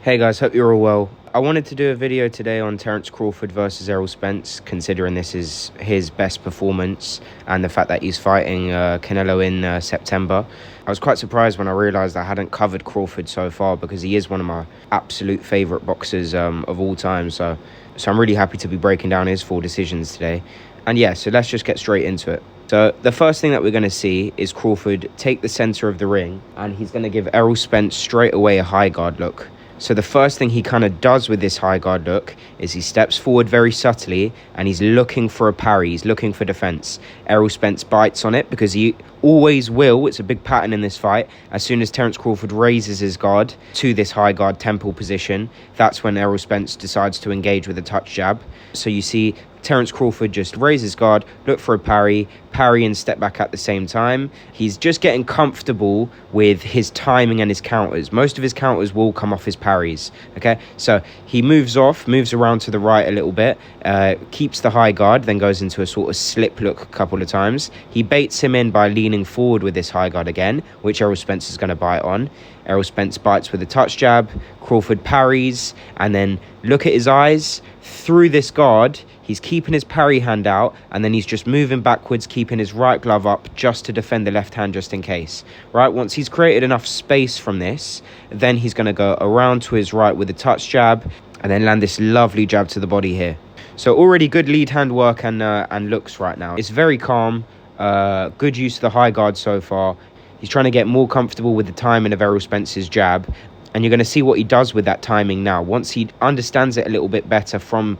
Hey guys, hope you're all well. I wanted to do a video today on Terence Crawford versus Errol Spence, considering this is his best performance and the fact that he's fighting Canelo in September. I was quite surprised when I realised I hadn't covered Crawford so far because he is one of my absolute favourite boxers of all time. So I'm really happy to be breaking down his 4 decisions today. And yeah, so let's just get straight into it. So the first thing that we're going to see is Crawford take the centre of the ring and he's going to give Errol Spence straight away a high guard look. So the first thing he kind of does with this high guard look is he steps forward very subtly and he's looking for a parry. He's looking for defense. Errol Spence bites on it because he always will. It's a big pattern in this fight. As soon as Terence Crawford raises his guard to this high guard temple position, that's when Errol Spence decides to engage with a touch jab. So you see Terence Crawford just raise his guard, look for a parry and step back at the same time. He's just getting comfortable with his timing and his counters. Most of his counters will come off his parries, okay? So he moves around to the right a little bit, keeps the high guard, then goes into a sort of slip look a couple of times. He baits him in by leaning forward with this high guard again, which Errol Spence is going to bite on. Errol Spence bites with a touch jab, Crawford parries, and then look at his eyes. Through this guard, he's keeping his parry hand out, and then he's just moving backwards, keeping his right glove up just to defend the left hand just in case. Right, once he's created enough space from this, then he's going to go around to his right with a touch jab, and then land this lovely jab to the body here. So already good lead hand work and looks right now. It's very calm, good use of the high guard so far. He's trying to get more comfortable with the timing of Errol Spence's jab. And you're going to see what he does with that timing now. Once he understands it a little bit better from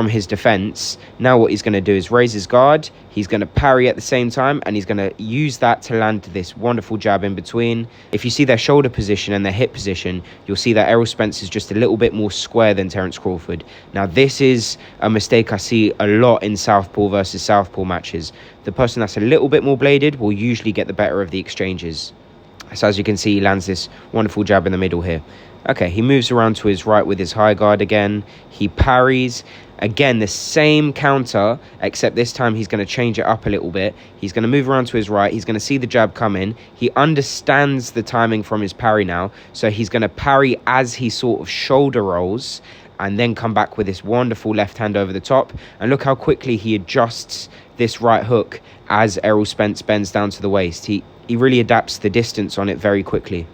his defense, now what he's going to do is raise his guard. He's going to parry at the same time, and he's going to use that to land this wonderful jab in between. If you see their shoulder position and their hip position, you'll see that Errol Spence is just a little bit more square than Terence Crawford. Now, this is a mistake I see a lot in southpaw versus southpaw matches. The person that's a little bit more bladed will usually get the better of the exchanges. So as you can see, he lands this wonderful jab in the middle here. Okay, he moves around to his right with his high guard again. He parries. Again, the same counter, except this time he's going to change it up a little bit. He's going to move around to his right. He's going to see the jab come in. He understands the timing from his parry now. So he's going to parry as he sort of shoulder rolls and then come back with this wonderful left hand over the top. And look how quickly he adjusts this right hook as Errol Spence bends down to the waist. He really adapts the distance on it very quickly.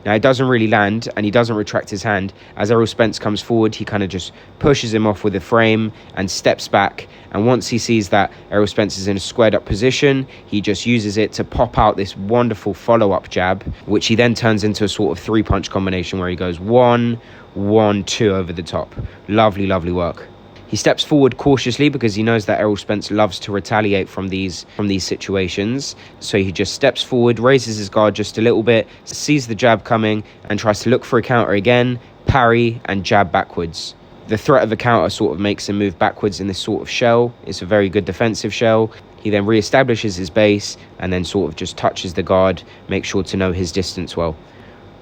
Now, it doesn't really land, and he doesn't retract his hand. As Errol Spence comes forward, he kind of just pushes him off with a frame and steps back. And once he sees that Errol Spence is in a squared up position, he just uses it to pop out this wonderful follow-up jab, which he then turns into a sort of 3-punch combination where he goes 1, 1, 2 over the top. Lovely, lovely work. He steps forward cautiously because he knows that Errol Spence loves to retaliate from these situations. So he just steps forward, raises his guard just a little bit, sees the jab coming and tries to look for a counter again, parry and jab backwards. The threat of a counter sort of makes him move backwards in this sort of shell. It's a very good defensive shell. He then reestablishes his base and then sort of just touches the guard, make sure to know his distance well.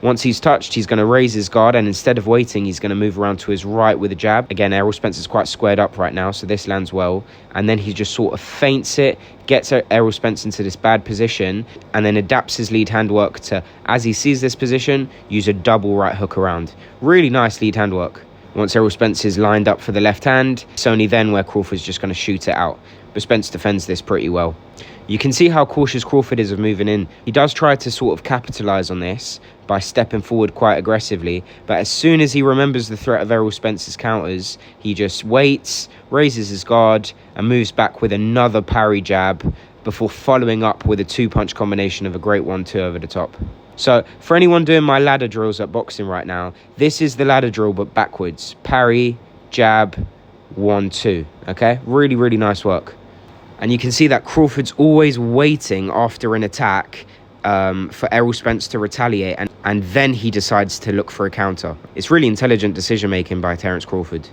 Once he's touched, he's going to raise his guard, and instead of waiting, he's going to move around to his right with a jab. Again, Errol Spence is quite squared up right now, so this lands well. And then he just sort of feints it, gets Errol Spence into this bad position, and then adapts his lead hand work to, as he sees this position, use a double right hook around. Really nice lead hand work. Once Errol Spence is lined up for the left hand, it's only then where Crawford's just going to shoot it out. But Spence defends this pretty well. You can see how cautious Crawford is of moving in. He does try to sort of capitalise on this by stepping forward quite aggressively, but as soon as he remembers the threat of Errol Spence's counters, he just waits, raises his guard, and moves back with another parry jab before following up with a 2-punch combination of a great 1-2 over the top. So for anyone doing my ladder drills at boxing right now, this is the ladder drill but backwards. Parry, jab, 1-2, okay? Really, really nice work. And you can see that Crawford's always waiting after an attack for Errol Spence to retaliate, and then he decides to look for a counter. It's really intelligent decision-making by Terence Crawford.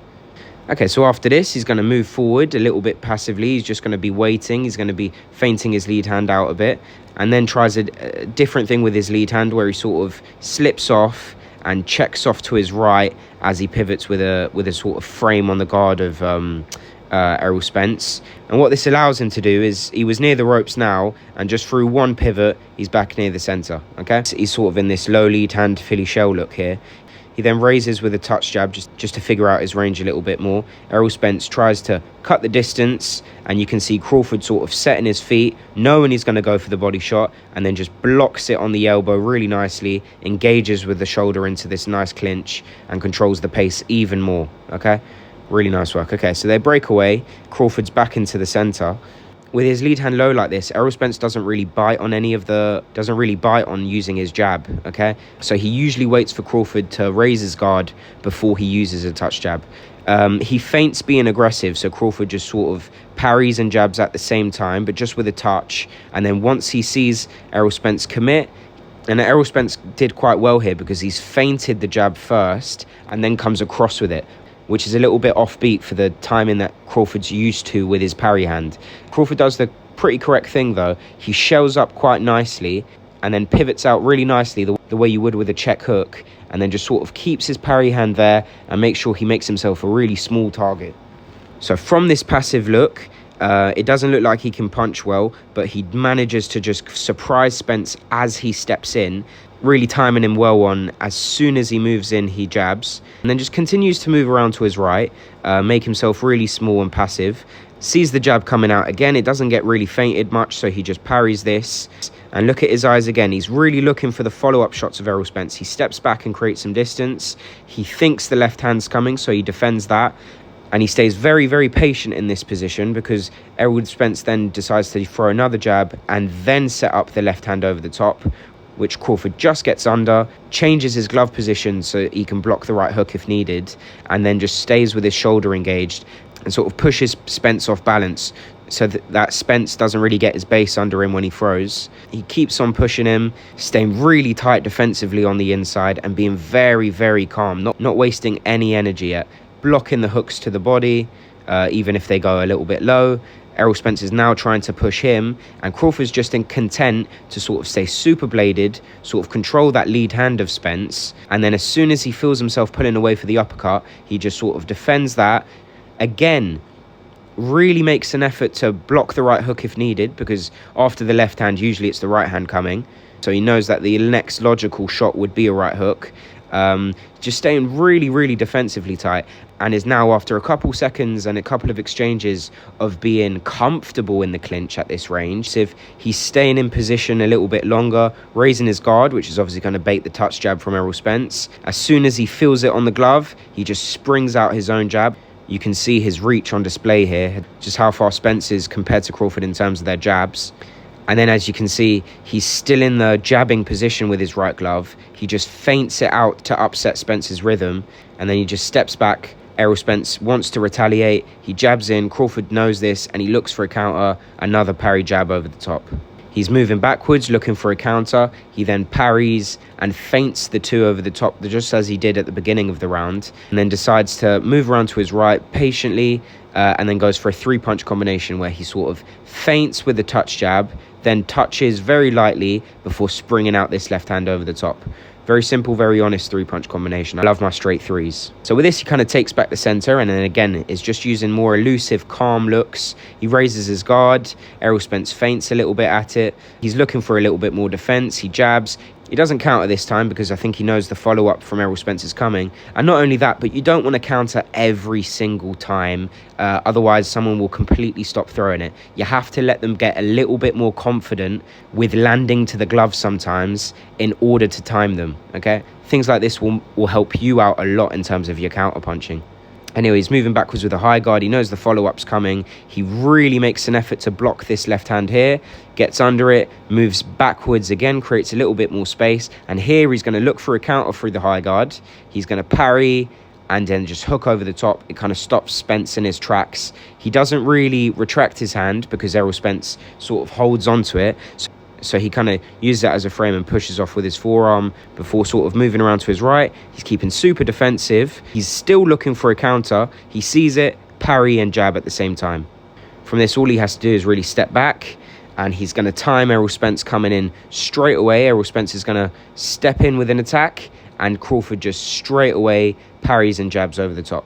Okay, so after this, he's going to move forward a little bit passively. He's just going to be waiting. He's going to be feinting his lead hand out a bit, and then tries a different thing with his lead hand where he sort of slips off and checks off to his right as he pivots with a sort of frame on the guard of Errol Spence. And what this allows him to do is, he was near the ropes now, and just through one pivot, he's back near the centre, okay? He's sort of in this low lead hand Philly shell look here. He then raises with a touch jab just to figure out his range a little bit more. Errol Spence tries to cut the distance, and you can see Crawford sort of setting his feet, knowing he's going to go for the body shot, and then just blocks it on the elbow really nicely, engages with the shoulder into this nice clinch, and controls the pace even more, okay? Really nice work. Okay, so they break away. Crawford's back into the center. With his lead hand low like this, Errol Spence doesn't really bite on using his jab, okay? So he usually waits for Crawford to raise his guard before he uses a touch jab. He feints being aggressive, so Crawford just sort of parries and jabs at the same time, but just with a touch. And then once he sees Errol Spence commit, and Errol Spence did quite well here because he's feinted the jab first and then comes across with it, which is a little bit offbeat for the timing that Crawford's used to with his parry hand. Crawford does the pretty correct thing though. He shells up quite nicely and then pivots out really nicely the way you would with a check hook, and then just sort of keeps his parry hand there and makes sure he makes himself a really small target. So from this passive look, it doesn't look like he can punch well, but he manages to just surprise Spence as he steps in, really timing him well on. As soon as he moves in, he jabs, and then just continues to move around to his right, make himself really small and passive. Sees the jab coming out again. It doesn't get really feinted much, so he just parries this. And look at his eyes again. He's really looking for the follow-up shots of Errol Spence. He steps back and creates some distance. He thinks the left hand's coming, so he defends that. And he stays very, very patient in this position because Errol Spence then decides to throw another jab and then set up the left hand over the top, which Crawford just gets under, changes his glove position so he can block the right hook if needed, and then just stays with his shoulder engaged and sort of pushes Spence off balance so that Spence doesn't really get his base under him when he throws. He keeps on pushing him, staying really tight defensively on the inside and being very, very calm, not wasting any energy yet, blocking the hooks to the body, even if they go a little bit low. Errol Spence is now trying to push him, and Crawford's just content to sort of stay super bladed, sort of control that lead hand of Spence, and then as soon as he feels himself pulling away for the uppercut, he just sort of defends that. Again, really makes an effort to block the right hook if needed, because after the left hand, usually it's the right hand coming. So he knows that the next logical shot would be a right hook. Just staying really, really defensively tight, and is now, after a couple seconds and a couple of exchanges of being comfortable in the clinch at this range, if he's staying in position a little bit longer, raising his guard, which is obviously going to bait the touch jab from Errol Spence. As soon as he feels it on the glove, he just springs out his own jab. You can see his reach on display here, just how far Spence is compared to Crawford in terms of their jabs. And then, as you can see, he's still in the jabbing position with his right glove. He just feints it out to upset Spence's rhythm, and then he just steps back. Errol Spence wants to retaliate. He jabs in. Crawford knows this, and he looks for a counter. Another parry jab over the top. He's moving backwards, looking for a counter. He then parries and feints the two over the top, just as he did at the beginning of the round, and then decides to move around to his right patiently, and then goes for a three-punch combination where he sort of feints with the touch jab, then touches very lightly before springing out this left hand over the top. Very simple, very honest three-punch combination. I love my straight threes. So with this, he kind of takes back the center, and then again is just using more elusive, calm looks. He raises his guard. Errol Spence feints a little bit at it. He's looking for a little bit more defense. He jabs. He doesn't counter this time because I think he knows the follow-up from Errol Spence is coming. And not only that, but you don't want to counter every single time. Otherwise, someone will completely stop throwing it. You have to let them get a little bit more confident with landing to the glove sometimes in order to time them, okay? Things like this will help you out a lot in terms of your counter punching. Anyway, he's moving backwards with a high guard. He knows the follow-up's coming. He really makes an effort to block this left hand here, gets under it, moves backwards again, creates a little bit more space. And here he's going to look for a counter through the high guard. He's going to parry and then just hook over the top. It kind of stops Spence in his tracks. He doesn't really retract his hand because Errol Spence sort of holds onto it. So he kind of uses that as a frame and pushes off with his forearm before sort of moving around to his right. He's keeping super defensive. He's still looking for a counter. He sees it, parry and jab at the same time. From this, all he has to do is really step back, and he's going to time Errol Spence coming in straight away. Errol Spence is going to step in with an attack, and Crawford just straight away parries and jabs over the top.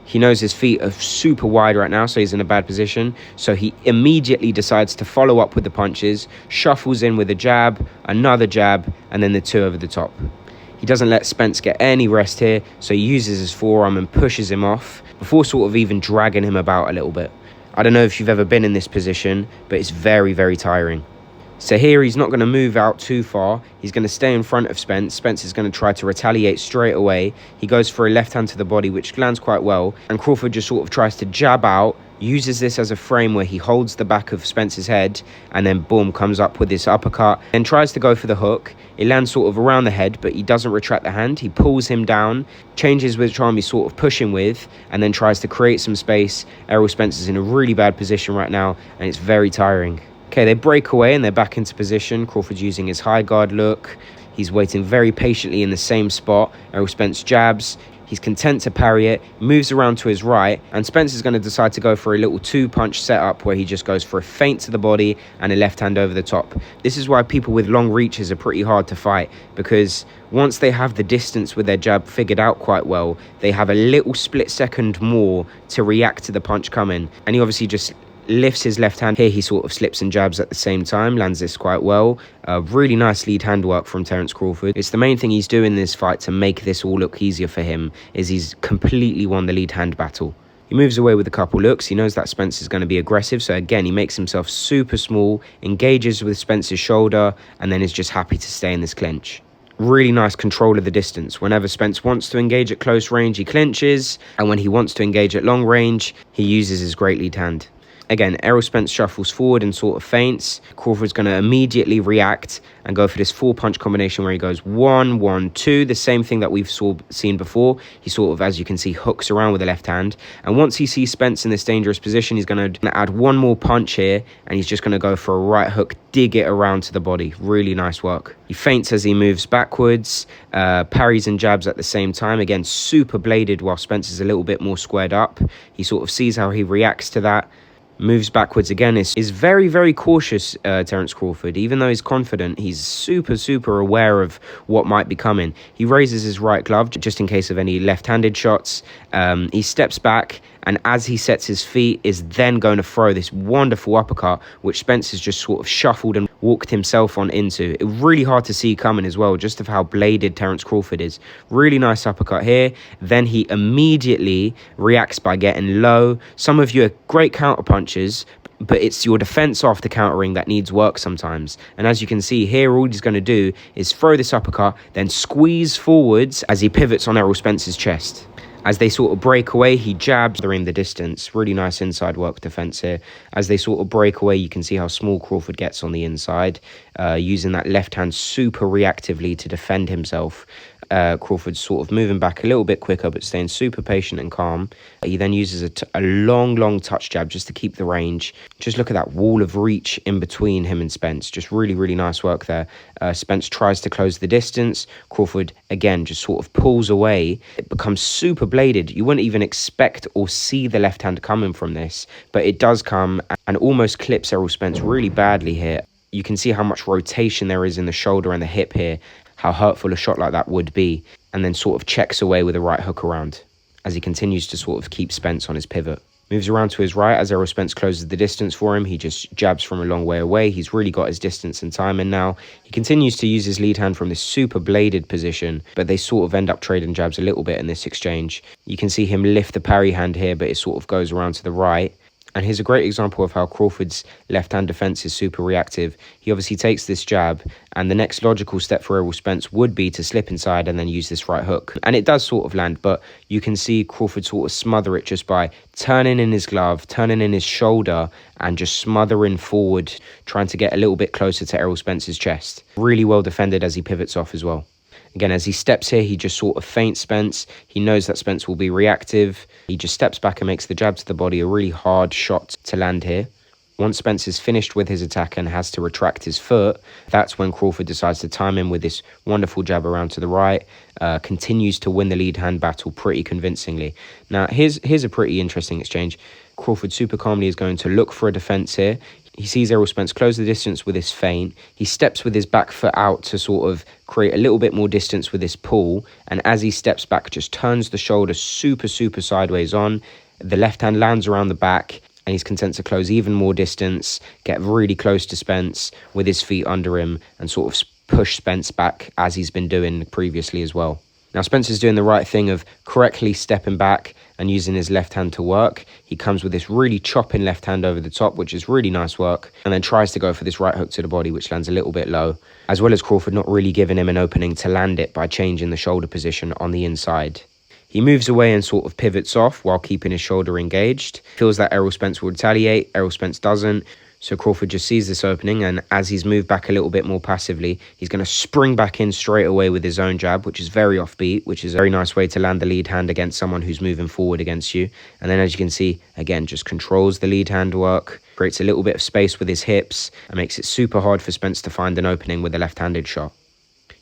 He knows his feet are super wide right now, so he's in a bad position. So he immediately decides to follow up with the punches, shuffles in with a jab, another jab, and then the two over the top. He doesn't let Spence get any rest here, so he uses his forearm and pushes him off before sort of even dragging him about a little bit. I don't know if you've ever been in this position, but it's very, very tiring. So here he's not going to move out too far. He's going to stay in front of Spence. Spence is going to try to retaliate straight away. He goes for a left hand to the body, which lands quite well. And Crawford just sort of tries to jab out, uses this as a frame where he holds the back of Spence's head, and then boom, comes up with this uppercut and tries to go for the hook. It lands sort of around the head, but he doesn't retract the hand. He pulls him down, changes which arm he's sort of pushing with, and then tries to create some space. Errol Spence is in a really bad position right now, and it's very tiring. Okay, they break away and they're back into position. Crawford's using his high guard look. He's waiting very patiently in the same spot. Errol Spence jabs. He's content to parry it, moves around to his right, and Spence is going to decide to go for a little two-punch setup where he just goes for a feint to the body and a left hand over the top. This is why people with long reaches are pretty hard to fight, because once they have the distance with their jab figured out quite well, they have a little split second more to react to the punch coming. And he obviously just lifts his left hand. Here he sort of slips and jabs at the same time, lands this quite well. Really nice lead hand work from Terence Crawford. It's the main thing he's doing in this fight to make this all look easier for him, is he's completely won the lead hand battle. He moves away with a couple looks. He knows that Spence is going to be aggressive, so again he makes himself super small, engages with Spence's shoulder, and then is just happy to stay in this clinch. Really nice control of the distance. Whenever Spence wants to engage at close range, he clinches, and when he wants to engage at long range, he uses his great lead hand. Again, Errol Spence shuffles forward and sort of feints. Crawford's going to immediately react and go for this four-punch combination where he goes 1, 1, 2, the same thing that we've seen before. He sort of, as you can see, hooks around with the left hand. And once he sees Spence in this dangerous position, he's going to add one more punch here, and he's just going to go for a right hook, dig it around to the body. Really nice work. He feints as he moves backwards, parries and jabs at the same time. Again, super bladed while Spence is a little bit more squared up. He sort of sees how he reacts to that. Moves backwards again, is very, very cautious, Terence Crawford. Even though he's confident, he's super aware of what might be coming. He raises his right glove just in case of any left-handed shots. He steps back, and as he sets his feet, is then going to throw this wonderful uppercut, which Spence has just sort of shuffled and walked himself on into. It really hard to see coming as well, just of how bladed Terence Crawford is. Really nice uppercut here. Then he immediately reacts by getting low. Some of you are great counter punches, but it's your defense after countering that needs work sometimes. And as you can see here, all he's going to do is throw this uppercut, then squeeze forwards as he pivots on Errol Spence's chest. As they sort of break away, he jabs during the distance. Really nice inside work defense here. As they sort of break away, you can see how small Crawford gets on the inside, using that left hand super reactively to defend himself. Crawford's sort of moving back a little bit quicker, but staying super patient and calm. He then uses a long touch jab just to keep the range. Just look at that wall of reach in between him and Spence. Just really nice work there. Spence tries to close the distance. Crawford, again, just sort of pulls away. It becomes super bladed. You wouldn't even expect or see the left hand coming from this, but it does come and almost clips Errol Spence really badly here. You can see how much rotation there is in the shoulder and the hip here, how hurtful a shot like that would be, and then sort of checks away with a right hook around as he continues to sort of keep Spence on his pivot. Moves around to his right as Errol Spence closes the distance for him. He just jabs from a long way away. He's really got his distance and timing now. He continues to use his lead hand from this super bladed position, but they sort of end up trading jabs a little bit in this exchange. You can see him lift the parry hand here, but it sort of goes around to the right. And here's a great example of how Crawford's left-hand defense is super reactive. He obviously takes this jab, and the next logical step for Errol Spence would be to slip inside and then use this right hook. And it does sort of land, but you can see Crawford sort of smother it just by turning in his glove, turning in his shoulder, and just smothering forward, trying to get a little bit closer to Errol Spence's chest. Really well defended as he pivots off as well. Again, as he steps here, he just sort of feints Spence. He knows that Spence will be reactive. He just steps back and makes the jab to the body, a really hard shot to land here. Once Spence is finished with his attack and has to retract his foot, that's when Crawford decides to time him with this wonderful jab around to the right, continues to win the lead hand battle pretty convincingly. Now, here's a pretty interesting exchange. Crawford super calmly is going to look for a defense here. He sees Errol Spence close the distance with his feint. He steps with his back foot out to sort of create a little bit more distance with this pull. And as he steps back, just turns the shoulder super sideways on. The left hand lands around the back, and he's content to close even more distance, get really close to Spence with his feet under him, and sort of push Spence back as he's been doing previously as well. Now, Spencer's doing the right thing of correctly stepping back and using his left hand to work. He comes with this really chopping left hand over the top, which is really nice work, and then tries to go for this right hook to the body, which lands a little bit low, as well as Crawford not really giving him an opening to land it by changing the shoulder position on the inside. He moves away and sort of pivots off while keeping his shoulder engaged. Feels that Errol Spence will retaliate. Errol Spence doesn't. So Crawford just sees this opening, and as he's moved back a little bit more passively, he's going to spring back in straight away with his own jab, which is very offbeat, which is a very nice way to land the lead hand against someone who's moving forward against you. And then, as you can see, again, just controls the lead hand work, creates a little bit of space with his hips, and makes it super hard for Spence to find an opening with a left-handed shot.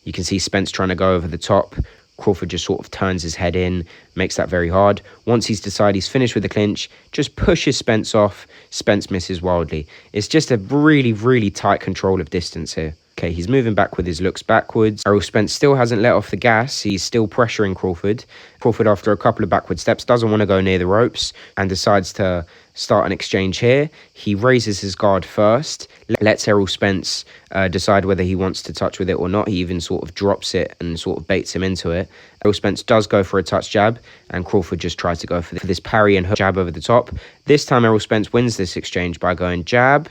You can see Spence trying to go over the top. Crawford just sort of turns his head in, makes that very hard. Once he's decided he's finished with the clinch, just pushes Spence off. Spence misses wildly. It's just a really, really tight control of distance here. Okay, he's moving back with his looks backwards. Errol Spence still hasn't let off the gas. He's still pressuring Crawford. Crawford, after a couple of backward steps, doesn't want to go near the ropes and decides to start an exchange here. He raises his guard first, lets Errol Spence decide whether he wants to touch with it or not. He even sort of drops it and sort of baits him into it. Errol Spence does go for a touch jab, and Crawford just tries to go for this parry and hook jab over the top. This time, Errol Spence wins this exchange by going jab,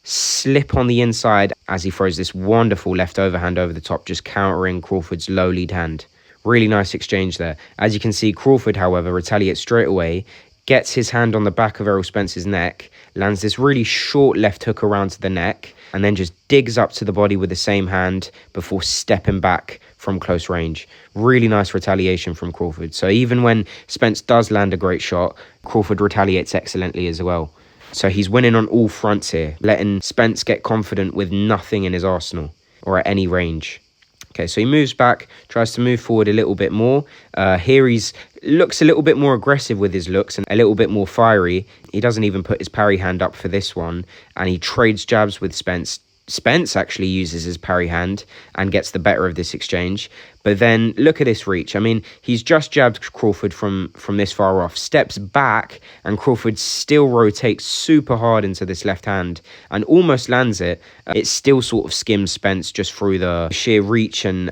slip on the inside as he throws this wonderful left overhand over the top, just countering Crawford's low lead hand. Really nice exchange there. As you can see, Crawford, however, retaliates straight away, gets his hand on the back of Errol Spence's neck, lands this really short left hook around to the neck, and then just digs up to the body with the same hand before stepping back from close range. Really nice retaliation from Crawford. So even when Spence does land a great shot, Crawford retaliates excellently as well. So he's winning on all fronts here, letting Spence get confident with nothing in his arsenal or at any range. Okay, so he moves back, tries to move forward a little bit more. Here he's looks a little bit more aggressive with his looks and a little bit more fiery. He doesn't even put his parry hand up for this one, and he trades jabs with Spence. Spence actually uses his parry hand and gets the better of this exchange. But then look at this reach. I mean, he's just jabbed Crawford from this far off, steps back, and Crawford still rotates super hard into this left hand and almost lands it. It still sort of skims Spence just through the sheer reach and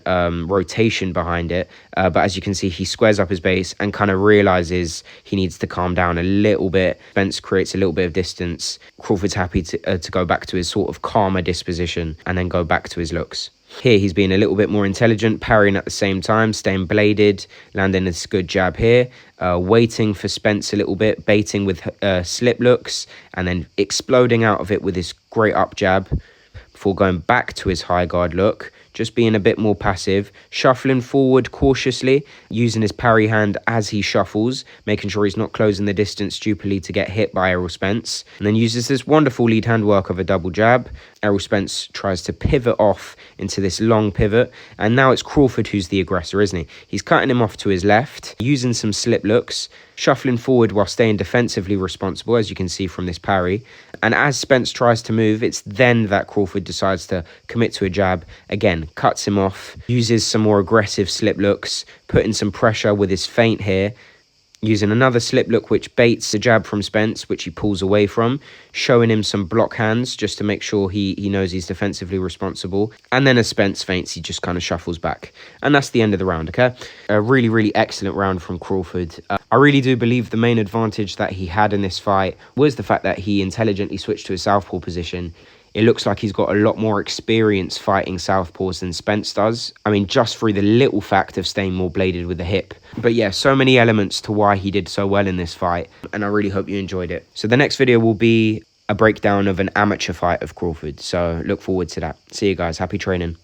rotation behind it. But as you can see, he squares up his base and kind of realizes he needs to calm down a little bit. Spence creates a little bit of distance. Crawford's happy to go back to his sort of calmer disposition and then go back to his looks. Here he's being a little bit more intelligent, parrying at the same time, staying bladed, landing this good jab here, waiting for Spence a little bit, baiting with slip looks, and then exploding out of it with this great up jab before going back to his high guard look, just being a bit more passive, shuffling forward cautiously, using his parry hand as he shuffles, making sure he's not closing the distance stupidly to get hit by Errol Spence, and then uses this wonderful lead hand work of a double jab. Errol Spence tries to pivot off into this long pivot, and now it's Crawford who's the aggressor, isn't he? He's cutting him off to his left, using some slip looks, shuffling forward while staying defensively responsible, as you can see from this parry. And as Spence tries to move, it's then that Crawford decides to commit to a jab. Again, cuts him off, uses some more aggressive slip looks, putting some pressure with his feint here, using another slip look which baits the jab from Spence, which he pulls away from, showing him some block hands just to make sure he knows he's defensively responsible. And then as Spence feints, he just kind of shuffles back. And that's the end of the round, okay? A really, really excellent round from Crawford. I really do believe the main advantage that he had in this fight was the fact that he intelligently switched to a southpaw position. It looks like he's got a lot more experience fighting southpaws than Spence does. I mean, just through the little fact of staying more bladed with the hip. But yeah, so many elements to why he did so well in this fight, and I really hope you enjoyed it. So the next video will be a breakdown of an amateur fight of Crawford, so look forward to that. See you guys, happy training.